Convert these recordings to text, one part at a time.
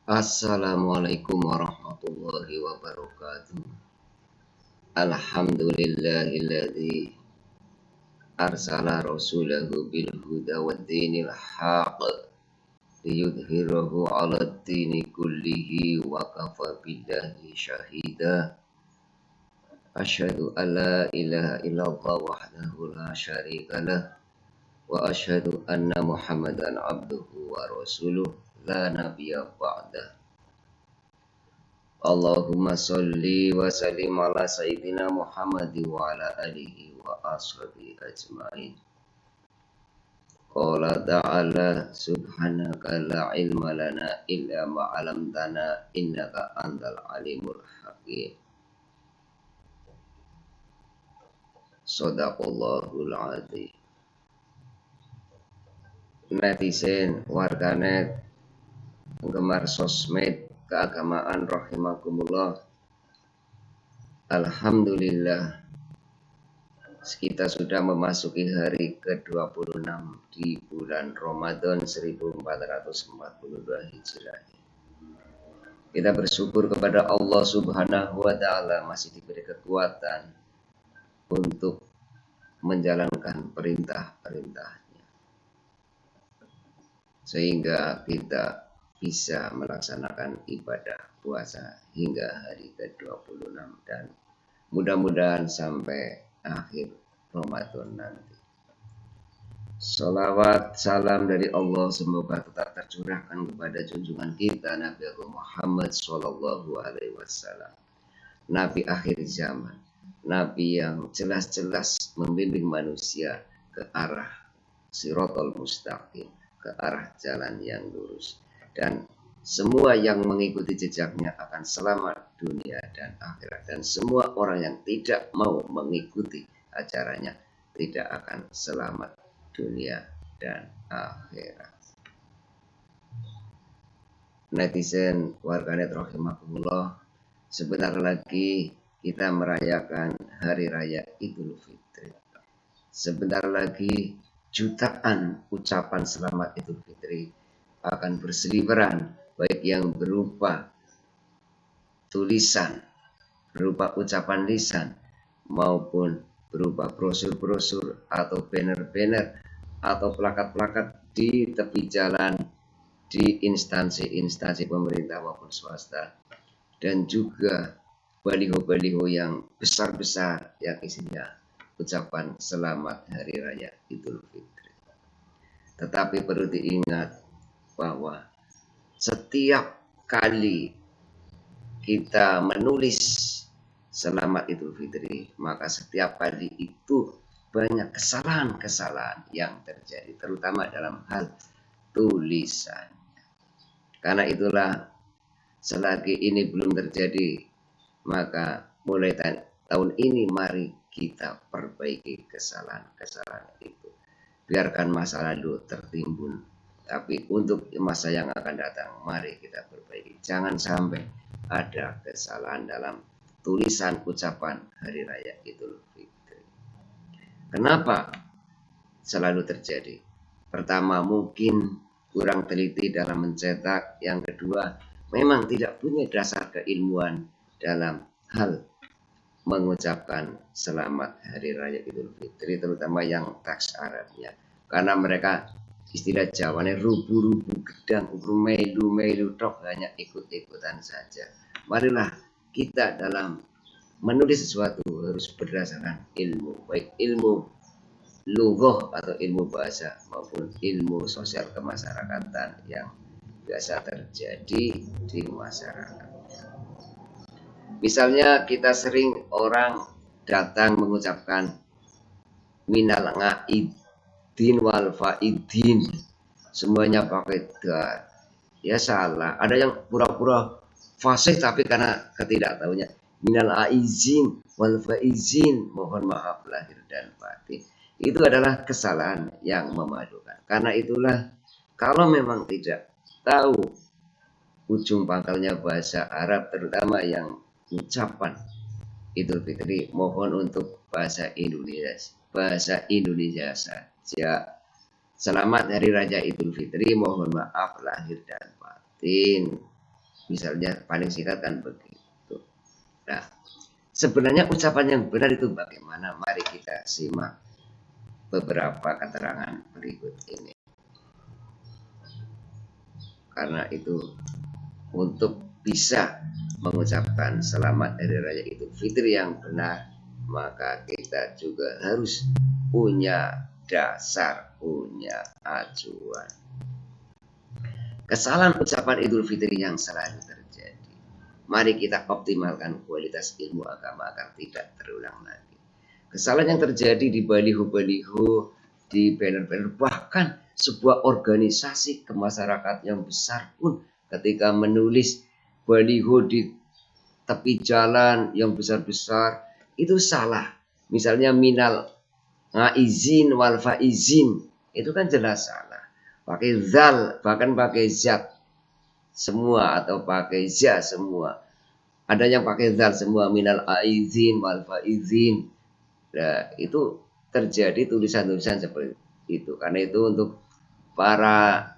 Assalamualaikum warahmatullahi wabarakatuh. Alhamdulillahilladzi arsala rasulahu bil huda wad dinil haq liyudhhirahu 'alad dini kullihi wa kafa billahi syahida. Asyhadu an la ilaha illallah wahdahu la syarikalah wa asyhadu anna Muhammadan abduhu wa rasuluh la nabiyya ba'dah. Allahumma sholli wa sallim ala sayyidina Muhammad wa ala alihi wa ashabihi ajma'in. Qala ta'ala subhanaka la ilma lana illa ma 'allamtana innaka antal alimul hakim. Shadaqallahul azim. Netizen, warganet, penggemar sosmed keagamaan rahimakumullah. Alhamdulillah, kita sudah memasuki hari ke-26 di bulan Ramadan 1442 Hijriah. Kita bersyukur kepada Allah Subhanahu wa Ta'ala masih diberi kekuatan untuk menjalankan perintah-perintahnya, sehingga kita bisa melaksanakan ibadah puasa hingga hari ke-26 dan mudah-mudahan sampai akhir Ramadan nanti. Salawat salam dari Allah semoga tetap tercurahkan kepada junjungan kita Nabi Muhammad Sallallahu Alaihi Wasallam, Nabi akhir zaman, Nabi yang jelas-jelas membimbing manusia ke arah Shiratal Mustaqim, ke arah jalan yang lurus, dan semua yang mengikuti jejaknya akan selamat dunia dan akhirat, dan semua orang yang tidak mau mengikuti ajarannya tidak akan selamat dunia dan akhirat. Netizen, warganet rahimakumullah, sebentar lagi kita merayakan hari raya Idul Fitri. Sebentar lagi jutaan ucapan selamat Idul Fitri akan berseliweran, baik yang berupa tulisan, berupa ucapan lisan, maupun berupa brosur-brosur atau banner-banner atau plakat-plakat di tepi jalan, di instansi-instansi pemerintah maupun swasta, dan juga baliho-baliho yang besar-besar yang isinya ucapan selamat hari raya Idul Fitri. Tetapi perlu diingat bahwa setiap kali kita menulis selamat Idul Fitri, maka setiap kali itu banyak kesalahan-kesalahan yang terjadi, terutama dalam hal tulisan. Karena itulah selagi ini belum terjadi, maka mulai tahun ini mari kita perbaiki kesalahan-kesalahan itu. Biarkan masa lalu tertimbun, tapi untuk masa yang akan datang mari kita perbaiki. Jangan sampai ada kesalahan dalam tulisan ucapan hari raya Idul Fitri. Kenapa selalu terjadi? Pertama, mungkin kurang teliti dalam mencetak. Yang kedua, memang tidak punya dasar keilmuan dalam hal mengucapkan selamat hari raya Idul Fitri, terutama yang teks Arabnya. Karena mereka istilah Jawanya rubu-rubu gedang, melu-melu tok, hanya ikut-ikutan saja. Marilah kita dalam menulis sesuatu harus berdasarkan ilmu, baik ilmu lughah atau ilmu bahasa maupun ilmu sosial kemasyarakatan yang biasa terjadi di masyarakat. Misalnya kita sering orang datang mengucapkan minal nga'idin wal fa'idin, semuanya pakai dal. Ya salah, ada yang pura-pura fasih tapi karena ketidaktahunya minal aizin wal faizin, mohon maaf lahir dan batin. Itu adalah kesalahan yang memalukan. Karena itulah kalau memang tidak tahu ujung pangkalnya bahasa Arab, terutama yang ucapan Idul Fitri, mohon untuk bahasa Indonesia saja. Selamat Hari Raya Idul Fitri, mohon maaf lahir dan batin. Misalnya paling singkat kan begitu. Nah, sebenarnya ucapan yang benar itu bagaimana? Mari kita simak beberapa keterangan berikut ini. Karena itu untuk bisa mengucapkan selamat Hari Raya Idul Fitri yang benar, maka kita juga harus punya dasar, punya acuan. Kesalahan ucapan Idul Fitri yang selalu terjadi. Mari kita optimalkan kualitas ilmu agama agar tidak terulang lagi. Kesalahan yang terjadi di baliho-baliho, di banner-banner, bahkan sebuah organisasi kemasyarakatan yang besar pun ketika menulis baliho di tepi jalan yang besar-besar itu salah. Misalnya minal ngaizin wal faizin, itu kan jelas salah. Pakai zal, bahkan pakai zat semua atau pakai za semua. Ada yang pakai zal semua, minal aizin wal faizin. Nah, itu terjadi tulisan-tulisan seperti itu. Karena itu untuk para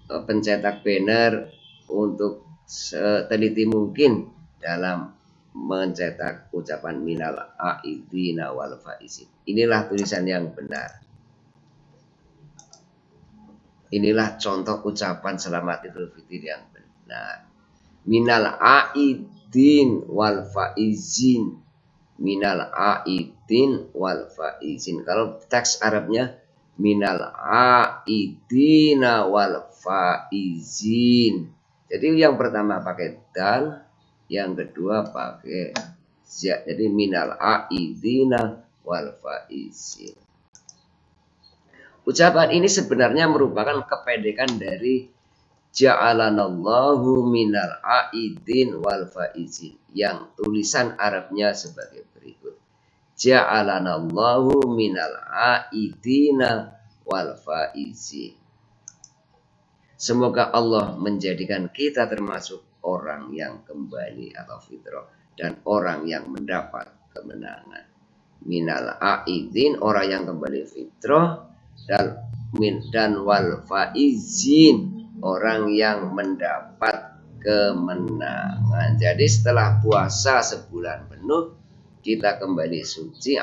pencetak banner untuk seteliti mungkin dalam mencetak ucapan minal aizina wal faizin. Inilah tulisan yang benar. Inilah contoh ucapan selamat Idul Fitri yang benar. Minal aidin wal faizin. Minal aidin wal faizin. Kalau teks Arabnya minal aidina wal faizin. Jadi yang pertama pakai dal, yang kedua pakai za. Jadi minal aidina wal faizin. Ucapan ini sebenarnya merupakan kependekan dari ja'alanallahu minal aidin wal faizin, yang tulisan Arabnya sebagai berikut. Ja'alanallahu minal aidina wal faizin. Semoga Allah menjadikan kita termasuk orang yang kembali atau fitrah dan orang yang mendapat kemenangan. Minal aidin, orang yang kembali fitrah, dan wal faizin, orang yang mendapat kemenangan. Jadi setelah puasa sebulan penuh kita kembali suci,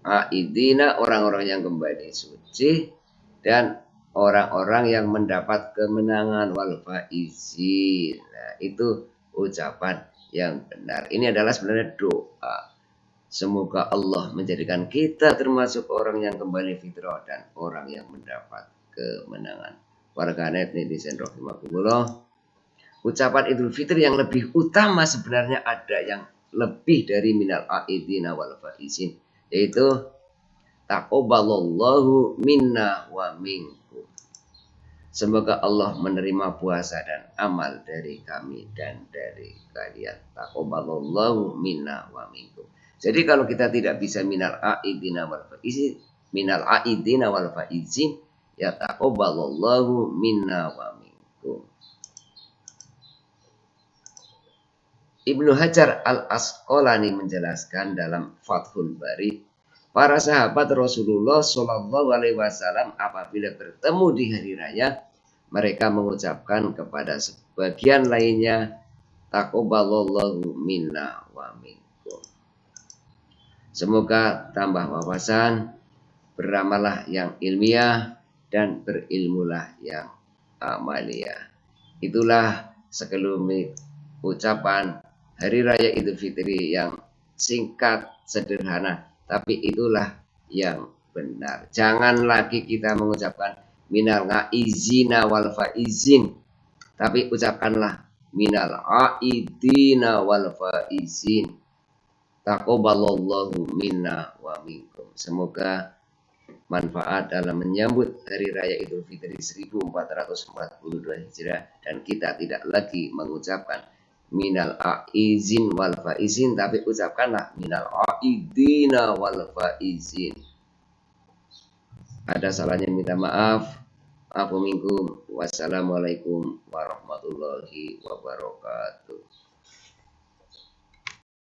aidina, orang-orang yang kembali suci, dan orang-orang yang mendapat kemenangan, wal faizin. Nah, itu ucapan yang benar. Ini adalah sebenarnya doa. Semoga Allah menjadikan kita termasuk orang yang kembali fitrah dan orang yang mendapat kemenangan. Warganet netizen rahimakumullah. Ucapan Idul Fitri yang lebih utama sebenarnya ada yang lebih dari minal aidina wal faizin, yaitu taqabbalallahu minna wa minkum. Semoga Allah menerima puasa dan amal dari kami dan dari kalian. Taqabbalallahu minna wa minkum. Jadi kalau kita tidak bisa minal aidina wal faizin, ya taqabbalallahu minna wa minkum. Ibnu Hajar al-Asqalani menjelaskan dalam Fathul Bari, para sahabat Rasulullah Shallallahu Alaihi Wasallam apabila bertemu di hari raya, mereka mengucapkan kepada sebagian lainnya, taqabbalallahu minna wa minkum. Semoga tambah wawasan, beramalah yang ilmiah, dan berilmulah yang amalia. Itulah sekelumit ucapan Hari Raya Idul Fitri yang singkat, sederhana, tapi itulah yang benar. Jangan lagi kita mengucapkan minal aizina wal faizin, tapi ucapkanlah minal aidina wal faizin. Taqabbalallahu minna wa minkum. Semoga manfaat dalam menyambut Hari Raya Idul Fitri 1442 Hijriah, dan kita tidak lagi mengucapkan minal aizin wal faizin, tapi ucapkanlah minal aidina wal faizin. Ada salahnya minta maaf. Afu minkum. Wassalamualaikum warahmatullahi wabarakatuh.